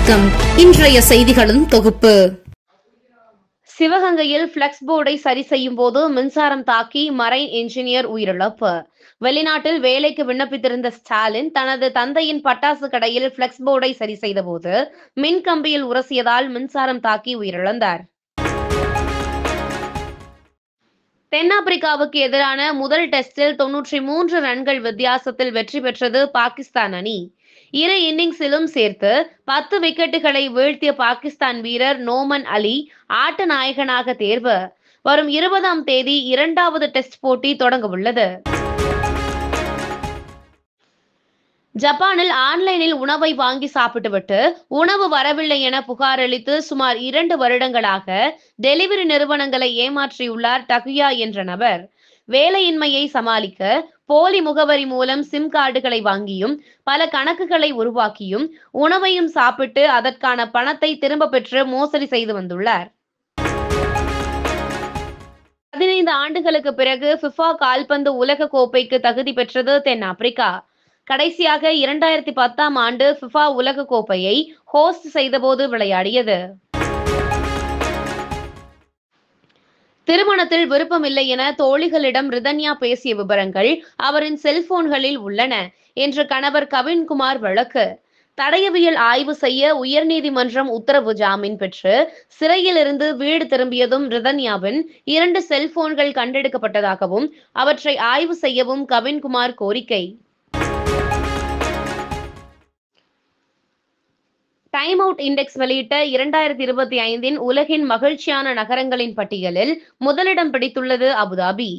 வணக்கம். இன்றைய செய்திகளின் தொகுப்பு. சிவகங்கையில் பிளக்ஸ் போர்டை சரி செய்யும் போது மின்சாரம் தாக்கி மரைன் என்ஜினியர் உயிரிழப்பு. வெளிநாட்டில் வேலைக்கு விண்ணப்பித்திருந்த ஸ்டாலின் தனது தந்தையின் பட்டாசு கடையில் பிளக்ஸ் போர்டை சரி செய்தபோது மின் கம்பியில் உரசியதால் மின்சாரம் தாக்கி உயிரிழந்தார். தென்னாப்பிரிக்காவுக்கு எதிரான முதல் டெஸ்டில் 93 ரன்கள் வித்தியாசத்தில் வெற்றி பெற்றது பாகிஸ்தான் அணி. இரு இன்னிங்ஸிலும் சேர்த்து 10 விக்கெட்டுகளை வீழ்த்திய பாகிஸ்தான் வீரர் நோமன் அலி ஆட்ட நாயகனாக தேர்வு. வரும் 20ஆம் தேதி 2வது டெஸ்ட் போட்டி தொடங்க உள்ளது. ஜப்பானில் ஆன்லைனில் உணவை வாங்கி சாப்பிட்டுவிட்டு உணவு வரவில்லை என புகார் அளித்து சுமார் 2 வருடங்களாக டெலிவரி நிறுவனங்களை ஏமாற்றியுள்ளார் டகுயா என்ற நபர். வேலையின்மையை சமாளிக்க போலி முகவரி மூலம் சிம் கார்டுகளை வாங்கியும் பல கணக்குகளை உருவாக்கியும் உணவையும் சாப்பிட்டு அதற்கான பணத்தை திரும்ப பெற்று மோசடி செய்து வந்துள்ளார். 15 ஆண்டுகளுக்கு பிறகு ஃபிஃபா கால்பந்து உலக கோப்பைக்கு தகுதி பெற்றது தென்னாப்பிரிக்கா. கடைசியாக 2010ஆம் ஆண்டு ஃபிஃபா உலக கோப்பையை ஹோஸ்ட் செய்தபோது விளையாடியது. திருமணத்தில் விருப்பமில்லை என தோழிகளிடம் ரிதன்யா பேசிய விபரங்கள் அவரின் செல்போன்களில் உள்ளன என்று கணவர் கவின்குமார் வழக்கு. தடயவியல் ஆய்வு செய்ய உயர்நீதிமன்றம் உத்தரவு. ஜாமீன் பெற்று சிறையில் இருந்து வீடு திரும்பியதும் ரிதன்யாவின் 2 செல்போன்கள் கண்டெடுக்கப்பட்டதாகவும் அவற்றை ஆய்வு செய்யவும் கவின்குமார் கோரிக்கை. டைம் அவுட் இண்டெக்ஸ் வெளியிட்ட 2025 உலகின் மகிழ்ச்சியான நகரங்களின் பட்டியலில் முதலிடம் பிடித்துள்ளது அபுதாபி.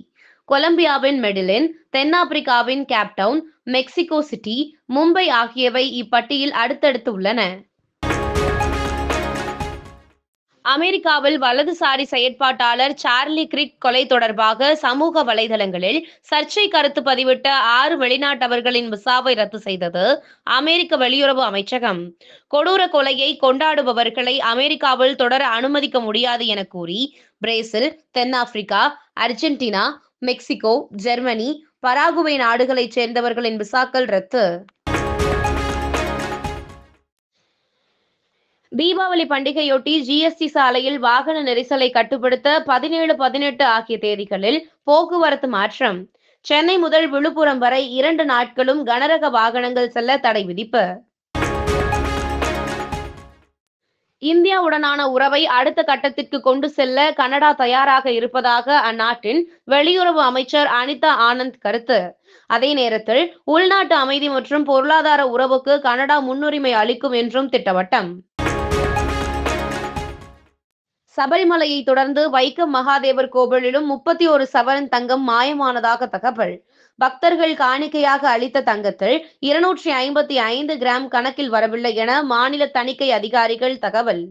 கொலம்பியாவின் மெடிலின், தென்னாப்பிரிக்காவின் கேப்டவுன், மெக்சிகோ சிட்டி, மும்பை ஆகியவை இப்பட்டியலில் அடுத்தடுத்து உள்ளன. அமெரிக்காவில் வலதுசாரி செயற்பாட்டாளர் சார்லி கிரிக் கொலை தொடர்பாக சமூக வலைதளங்களில் சர்ச்சை கருத்து பதிவிட்ட 6 வெளிநாட்டவர்களின் விசாவை ரத்து செய்தது அமெரிக்க வெளியுறவு அமைச்சகம். கொடூர கொலையை கொண்டாடுபவர்களை அமெரிக்காவில் தொடர அனுமதிக்க முடியாது என கூறி பிரேசில், தென்னாப்பிரிக்கா, அர்ஜென்டினா, மெக்சிகோ, ஜெர்மனி, பராகுவே நாடுகளைச் சேர்ந்தவர்களின் விசாக்கள் ரத்து. தீபாவளி பண்டிகையொட்டி ஜிஎஸ்டி சாலையில் வாகன நெரிசலை கட்டுப்படுத்த 17, 18 ஆகிய தேதிகளில் போக்குவரத்து மாற்றம். சென்னை முதல் விழுப்புரம் வரை 2 நாட்களும் கனரக வாகனங்கள் செல்ல தடை விதிப்பு. இந்தியாவுடனான உறவை அடுத்த கட்டத்திற்கு கொண்டு செல்ல கனடா தயாராக இருப்பதாக அந்நாட்டின் வெளியுறவு அமைச்சர் அனிதா ஆனந்த் கருத்து. அதே நேரத்தில் உள்நாட்டு அமைதி மற்றும் பொருளாதார உறவுக்கு கனடா முன்னுரிமை அளிக்கும் என்றும் திட்டவட்டம். சபரிமலையை தொடர்ந்து வைக்கம் மகாதேவர் கோவிலிலும் 31 சவரன் தங்கம் மாயமானதாக தகவல். பக்தர்கள் காணிக்கையாக அளித்த தங்கத்தில் 255 கிராம் கணக்கில் வரவில்லை என மாநில தணிக்கை அதிகாரிகள் தகவல்.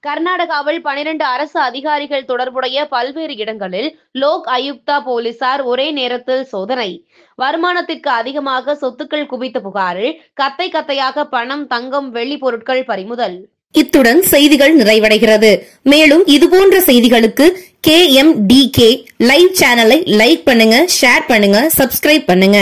கர்நாடகாவில் 12 அரசு அதிகாரிகள் தொடர்புடைய பல்வேறு இடங்களில் லோக் ஆயுக்தா போலீசார் ஒரே நேரத்தில் சோதனை. வருமானத்திற்கு அதிகமாக சொத்துக்கள் குவித்த புகாரில் கத்தை கத்தையாக பணம், தங்கம், வெள்ளி பொருட்கள் பறிமுதல். இத்துடன் செய்திகள் நிறைவடைகிறது. மேலும் இதுபோன்ற செய்திகளுக்கு KMDK லைவ் சேனலை லைக் பண்ணுங்க, ஷேர் பண்ணுங்க, சப்ஸ்கிரைப் பண்ணுங்க.